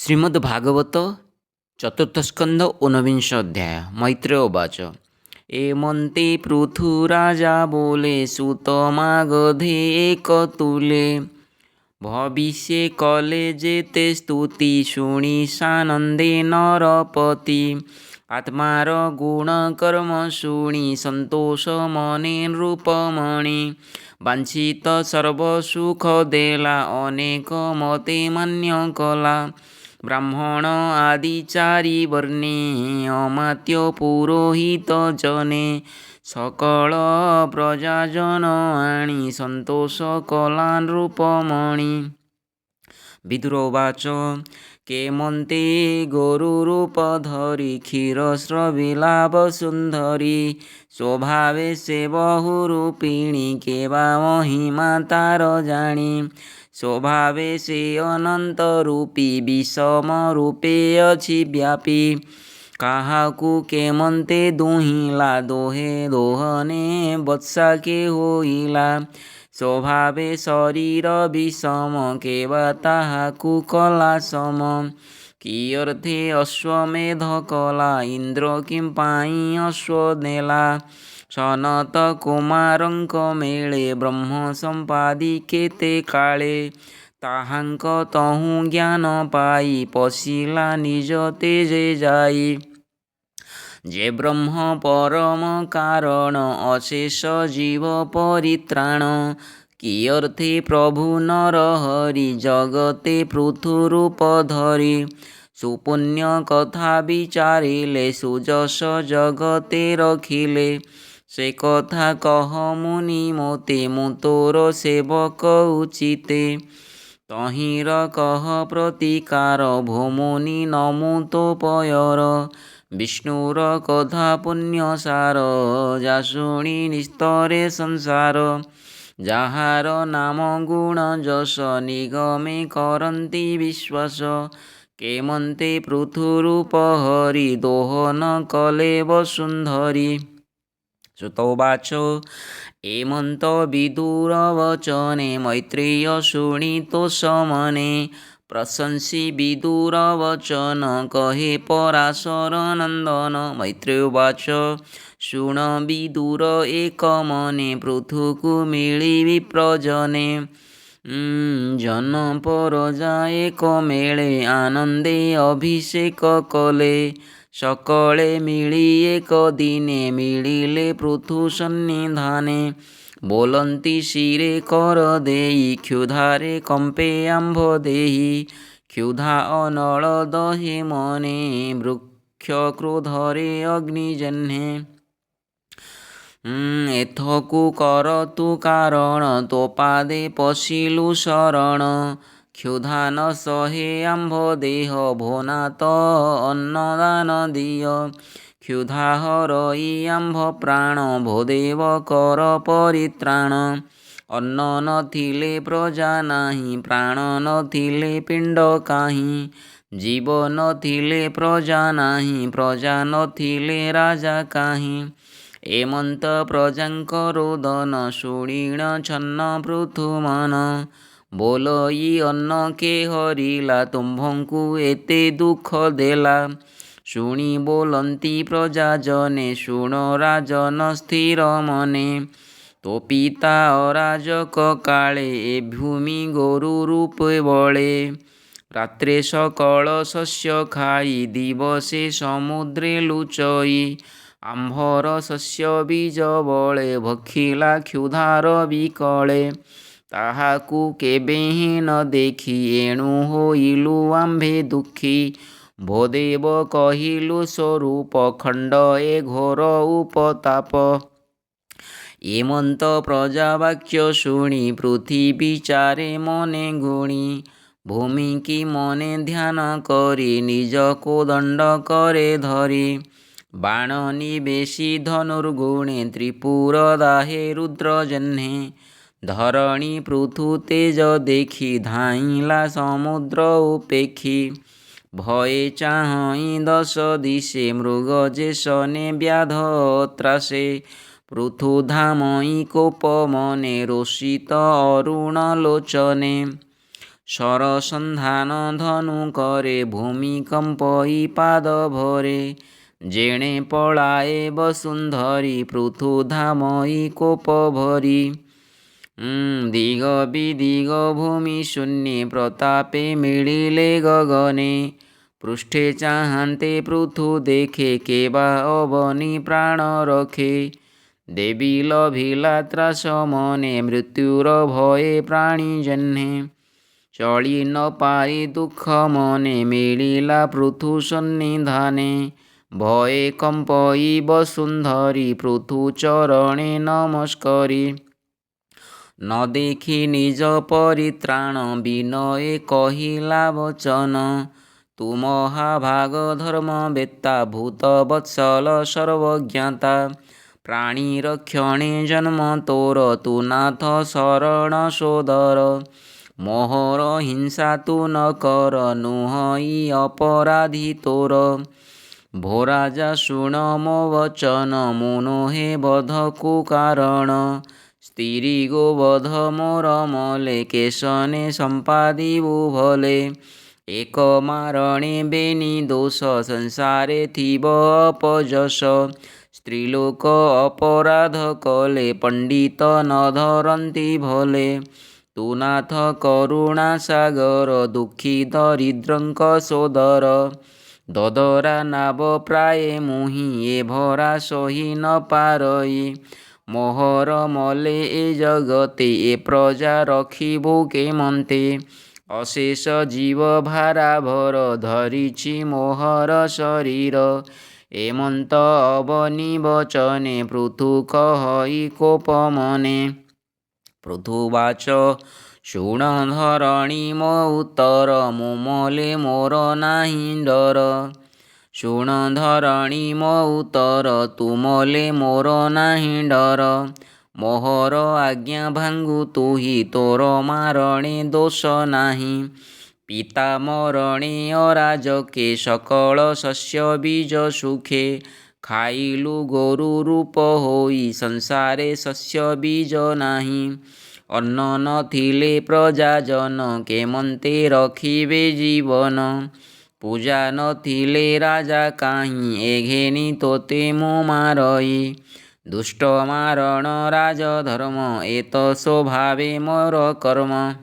श्रीमद्भागवत चतुर्थस्कंध ऊनविंश अध्याय। मैत्रेय उवाच। एमन्ते पृथुराजा बोले सुतमागधे एकतुले। भविष्ये कले जेते स्तुति शुणि सानन्दे नरपति। आत्मार गुण कर्म शुणि संतोष मने नृपमणि। वांछित सर्वसुख देला अनेक मते मान्य कला। ब्राह्मण आदि चारि वर्णे अमात्य पुरोहित जने। सकल प्रजाजन आणी संतोष कला नृपमणि। विदुरोवाच। केमन्ते गोरुरूप धरि क्षीरस्रविलाप सुन्दरी। स्वभावे से बहुरूपिणी केवा महिमा तार जाणी। स्वभावे से अनंत रूपी विषम रूपे अछि व्यापी। काहाकु केमन्ते दुहिला दोहे दोहने वत्सा के होइला। स्वभावे शरीर विषम केवा ताहाकु कला सम। कियर्थे अश्वमेध कला इंद्र किं पाई अश्व नेला। सनत कुमारंक मेले ब्रह्म संपादि केते काले। ताहांक तहु ज्ञान पाई पशिला निज तेजे जाई। जे ब्रह्म परम कारण अशेष जीव परित्राण। कियर्थे प्रभु नर हरि जगते पृथुरूप धरि। सुपुण्य कथा विचारिले सुजस जगते रखिले। से कथा कह मुनि मोते मु तोर सेवक उचिते। तहिर कह प्रतिकार भोमुनि नमु तो पयर। विष्णुर कथा पुण्यसार जा शुणि निस्तरे संसार। जाहार नाम गुण जस निगमे करन्ति विश्वास। केमन्ते पृथुरूप हरि दोहन कले वसुन्धरी। श्रुतोवाच। एमन्त विदुर वचने मैत्रेय शुणितो समने। प्रशंसी विदुर वचन कहे पराशर नंदन। मैत्रेयोवाच। शुण विदुर एक मने पृथुकु मिली विप्रजने। जन परजा एक मेले आनंदे अभिषेक कले। सकले मिली एक दिने मिलिले पृथु सन्निधाने। बोलन्ति शिरे कर देई क्षुधारे कंपे आंभ देहि। क्षुधा अनल दहे मने वृक्ष क्रोधरे अग्निजह्ने। एथकु कर तु कारण तो पादे पशिलु शरण। क्षुधा न सहे आंभ देह भोनात अन्नदान दिय। क्षुधा हरई आंभ प्राण भोदेव कर परित्राण। अन्न नथिले प्रजा नाही प्राण नथिले पिंड काहि। जीव नथिले प्रजा नाही प्रजा नथिले राजा काहि। एमंत प्रजांक रोदन शुणिण छन्न पृथुमन। बोलई अन्न के हरिला तुम्भंकु एते दुख देला। शुणि बोलन्ति प्रजा जने शुण राजन स्थिर मने। तो पिता अराजक काले ए भूमि गोरु रूप बळे। रात्रे सकल शस्य खाई दिवसे समुद्रे लुचई। आंभर शस्य बीज बळे भक्षिला क्षुधार विकळे। ताहाकु केबेहि न देखि एणु होइलु आंभे दुखी। भोदेव कहिलु स्वरूप खंड ए घोर उपताप। एमंत प्रजावाक्य शुणि पृथ्वी चारे मने गुणी। भूमि की मने ध्यान करी निज कोदंड करे धरी। बाण निवेशी धनुर्गुणे त्रिपुर दाहे रुद्र जह्ने। धरणी पृथु तेज देखि धाइला समुद्र उपेक्षी। भये चाहई दश दिशे मृग जे सने व्याध त्रासे। पृथु धामई कोप मने रोषित अरुण लोचने। ସରସନ୍ଧାନ ଧନୁ କରେ ଭୂମିକମ୍ପଇ ପାଦ ଭରେ। ଯେଣେ ପଳାଏ ବସୁନ୍ଧରୀ ପୃଥୁ ଧାମଇ କୋପ ଭରି। ଦିଗ ବିଦିଗ ଭୂମି ଶୂନ୍ୟେ ପ୍ରତାପେ ମିଳିଲେ ଗଗନେ। ପୃଷ୍ଠେ ଚାହାନ୍ତେ ପୃଥୁ ଦେଖେ କେବା ଅବନି ପ୍ରାଣ ରଖେ। ଦେବୀ ଲଭିଲା ତ୍ରାସ ମନେ ମୃତ୍ୟୁର ଭୟେ ପ୍ରାଣୀ ଜହ୍ନେ। ଚଳି ନ ପାରି ଦୁଃଖ ମନେ ମିଳିଲା ପୃଥୁ ସନ୍ନିଧାନେ। ଭୟେ କମ୍ପଇ ବସୁନ୍ଧରୀ ପୃଥୁ ଚରଣେ ନମସ୍କରି। ନ ଦେଖି ନିଜ ପରିତ୍ରାଣ ବିନୟେ କହିଲା ବଚନ। ତୁ ମହାଭାଗ ଧର୍ମବେତ୍ତା ଭୂତ ବତ୍ସଲ ସର୍ବଜ୍ଞାତା। ପ୍ରାଣୀ ରକ୍ଷଣେ ଜନ୍ମ ତୋର ତୁ ନାଥ ଶରଣ ସୋଦର। ମୋହର ହିଂସା ତୁ ନ କର ନୁହଁ ଅପରାଧୀ ତୋର। ଭୋ ରାଜା ଶୁଣ ମୋ ବଚନ ମୁଁ ନୁହେଁ ବଧକୁ କାରଣ। ସ୍ତ୍ରୀ ଗୋବଧ ମୋର ମଲେ କେଶନେ ସମ୍ପାଦିବୁ ଭଲେ। ଏକ ମାରଣେ ବେନି ଦୋଷ ସଂସାରେ ଥିବ ଅପଯଶ। ସ୍ତ୍ରୀଲୋକ ଅପରାଧ କଲେ ପଣ୍ଡିତ ନ ଧରନ୍ତି ଭଲେ। ତୁ ନାଥ କରୁଣା ସାଗର ଦୁଃଖୀ ଦରିଦ୍ରଙ୍କ ସୋଦର। ଦଦରା ନାବ ପ୍ରାୟେ ମୁହିଁ ଏ ଭରା ସହି ନ ପାରଇ। ମୋହର ମଲେ ଏ ଜଗତେ ଏ ପ୍ରଜା ରଖିବୁ କେମନ୍ତେ। ଅଶେଷ ଜୀବ ଭାରା ଭର ଧରିଛି ମୋହର ଶରୀର। ଏମନ୍ତ ଅବନି ବଚନେ ପୃଥୁ କହଇ କୋପ ମନେ। ପୃଥୁବାଚ ଶୁଣ ଧରଣୀ ମୋ ଉତ୍ତର ମୁଁ ମଲେ ମୋର ନାହିଁ ଡର। ଶୁଣ ଧରଣୀ ମୋ ଉତ୍ତର ତୁ ମଲେ ମୋର ନାହିଁ ଡର। ମୋହର ଆଜ୍ଞା ଭାଙ୍ଗୁ ତୁହି ତୋର ମାରଣେ ଦୋଷ ନାହିଁ। ପିତା ମରଣେ ଅରାଜକେ ସକଳ ଶସ୍ୟ ବୀଜ ସୁଖେ। ଖାଇଲୁ ଗୋରୁ ରୂପ ହୋଇ ସଂସାରେ ଶସ୍ୟ ବୀଜ ନାହିଁ। ଅନ୍ନ ନଥିଲେ ପ୍ରଜାଜନ କେମନ୍ତେ ରଖିବେ ଜୀବନ। ପୂଜା ନଥିଲେ ରାଜା କାହିଁ ଏ ଘେନି ତୋତେ ମୁଁ ମାରଇ। ଦୁଷ୍ଟ ମାରଣ ରାଜଧର୍ମ ଏ ତ ସ୍ୱଭାବେ ମୋର କର୍ମ।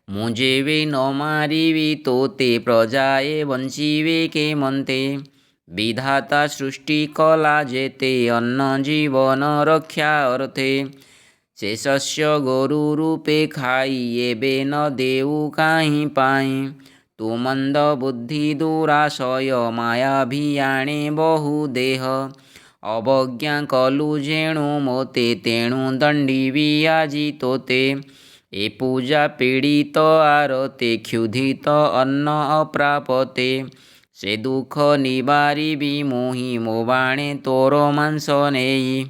ମୁଁ ଯେବେ ନ ମାରିବି ତୋତେ ପ୍ରଜାଏ ବଞ୍ଚିବେ କେମନ୍ତେ। ବିଧାତା ସୃଷ୍ଟି କଲା ଯେତେ ଅନ୍ନ ଜୀବନ ରକ୍ଷା ଅର୍ଥେ। ସେ ଶସ୍ୟ ଗୋରୁ ରୂପେ ଖାଇ ଏବେ ନ ଦେଉ କାହିଁ ପାଇଁ। ତୁ ମନ୍ଦ ବୁଦ୍ଧି ଦୁରାଶୟ ମାୟାଭି ଆଣେ ବହୁ ଦେହ। ଅବଜ୍ଞା କଲୁ ଯେଣୁ ମୋତେ ତେଣୁ ଦଣ୍ଡିବି ଆଜି ତୋତେ। ଏ ପୂଜା ପୀଡ଼ିତ ଆରତେ କ୍ଷୁଧିତ ଅନ୍ନ ଅପ୍ରାପତେ। ସେ ଦୁଃଖ ନିବାରିବି ମୁହିଁ ମୋ ବାଣେ ତୋର ମାଂସ ନେଇ।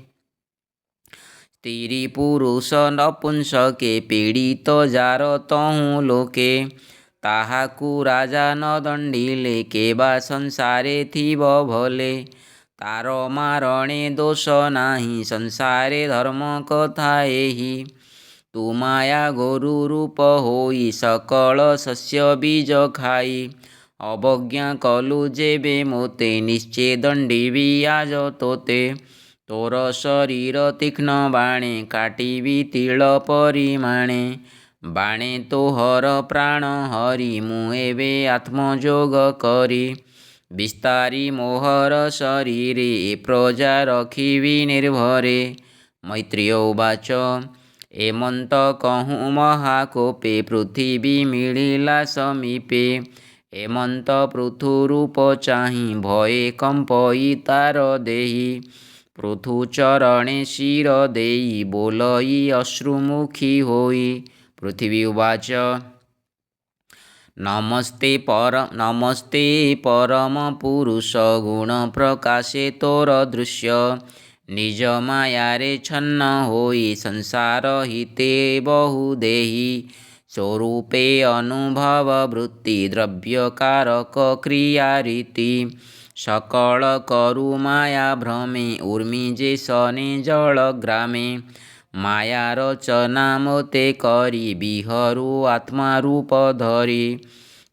ସ୍ତ୍ରୀ ପୁରୁଷ ନପୁଂସକେ ପୀଡ଼ିତ ଯାର ତହୁଁ ଲୋକେ। ତାହାକୁ ରାଜା ନ ଦଣ୍ଡିଲେ କେବା ସଂସାରେ ଥିବ ଭଲେ। ତାର ମାରଣେ ଦୋଷ ନାହିଁ ସଂସାରେ ଧର୍ମ କଥା ଏହି। ତୁ ମାୟା ଗୋରୁ ରୂପ ହୋଇ ସକଳ ଶସ୍ୟ ବୀଜ ଖାଇ। ଅବଜ୍ଞା କଲୁ ଯେବେ ମୋତେ ନିଶ୍ଚେ ଦଣ୍ଡିବି ଆଜ ତୋତେ। ତୋର ଶରୀର ତୀକ୍ଷ୍ଣ ବାଣେ କାଟିବି ତିଳ ପରିମାଣେ। ବାଣେ ତୋହର ପ୍ରାଣ ହରି ମୁଁ ଏବେ ଆତ୍ମଯୋଗ କରି। ବିସ୍ତାରି ମୋହର ଶରୀରେ ଏ ପ୍ରଜା ରଖିବି ନିର୍ଭରେ। ମୈତ୍ରେୟ ଉବାଚ ଏମନ୍ତ କହୁଁ ମହାକୋପେ ପୃଥିବୀ ମିଳିଲା ସମୀପେ। ଏମନ୍ତ ପୃଥୁ ରୂପ ଚାହିଁ ଭୟେ କମ୍ପଇ ତାର ଦେହି। ପୃଥୁ ଚରଣେ ଶିର ଦେଇ ବୋଲଇ ଅଶ୍ରୁମୁଖୀ ହୋଇ। ପୃଥିବୀ ଉବାଚ ନମସ୍ତେ ପରମ ପୁରୁଷ ଗୁଣ ପ୍ରକାଶେ ତୋର ଦୃଶ୍ୟ। ନିଜ ମାୟାରେ ଛନ୍ନ ହୋଇ ସଂସାର ହିତେ ବହୁ ଦେହି। ସ୍ୱରୂପେ ଅନୁଭବ ବୃତ୍ତି ଦ୍ରବ୍ୟ କାରକ କ୍ରିୟା ରୀତି। ସକଳ କରୁ ମାୟା ଭ୍ରମେ ଉର୍ମି ଯେ ସନେ ଜଳ ଗ୍ରାମେ। माया रचना मोते करी बिहरू आत्मा रूप धरी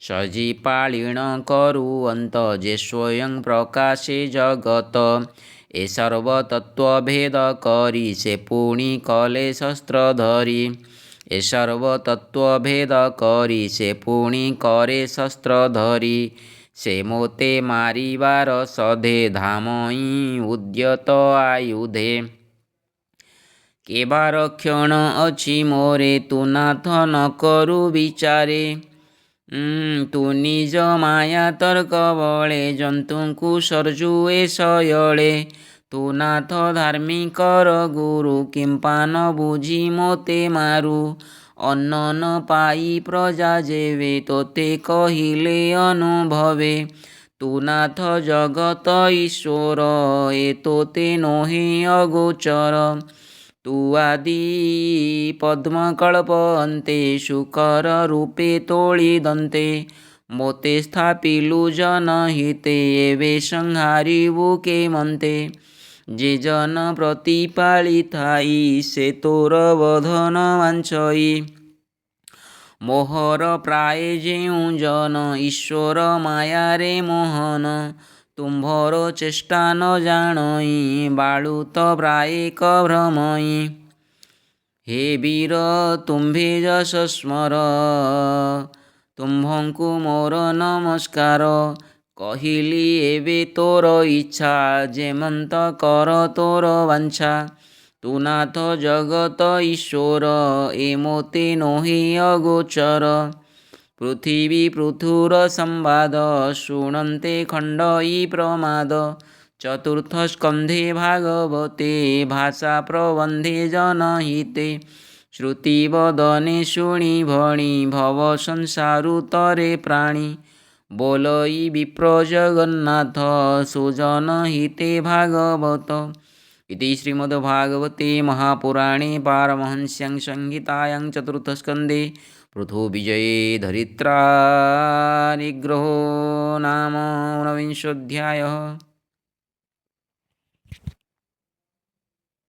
सजी पाळीण करू अंत जे स्वयं प्रकाशे जगत ए सर्व तत्व भेद करी से पुणी कले शस्त्र धरी ए सर्व तत्व भेद करी से पुणी करे शस्त्र धरी से मोते मारिबार सधे धामई उद्यत आयुधे केबार क्षण अछि मोरे तू नाथ न करू विचारे तू निज माया तर्क बळे जंतुଙ୍କୁ सर्जुए शयळे तू नाथ धार्मिकर गुरु किंपा न बुझी मोते मारू अन्न न पाई प्रजा जेवे तोते कहिले अनुभवे तू नाथ जगत ईश्वर ए तोते नोहे अगोचर तू आदि पद्मकल्प अन्ते शुकर रूपे तोळी दन्ते मोते स्थापिलु जनहिते एवे संहारिबु के मन्ते जे जन प्रतिपाळी थाई से तोर बधन वांछई मोहर प्राय जेउ जन ईश्वर मायारे मोहन तुम्भर चेष्टा न जाणई बाळुत प्राय भ्रमई हे वीर तुम्भे जस स्मर तुम्भଙ୍କୁ मोर नमस्कार कहिली एवे तोर इच्छा जेमंत कर तोर वांछा तू नाथ जगत ईश्वर ए मोते नोहे अगोचर पृथिवी पृथुर संवाद शृणन्ते खण्डई प्रमाद चतुर्थ स्कन्धे भागवते भाषा प्रबन्धे जनहिते श्रुतिवदने शुणि भणि भव संसारुतरे प्राणि बोलई विप्र जगन्नाथ सुजनहिते भागवत इति श्रीमद्भागवते महापुराणे पारमहंस्यां संहितायां चतुर्थस्कन्धे पृथुविजये धरित्रा निग्रहो नाम ऊनविंशोऽध्यायः।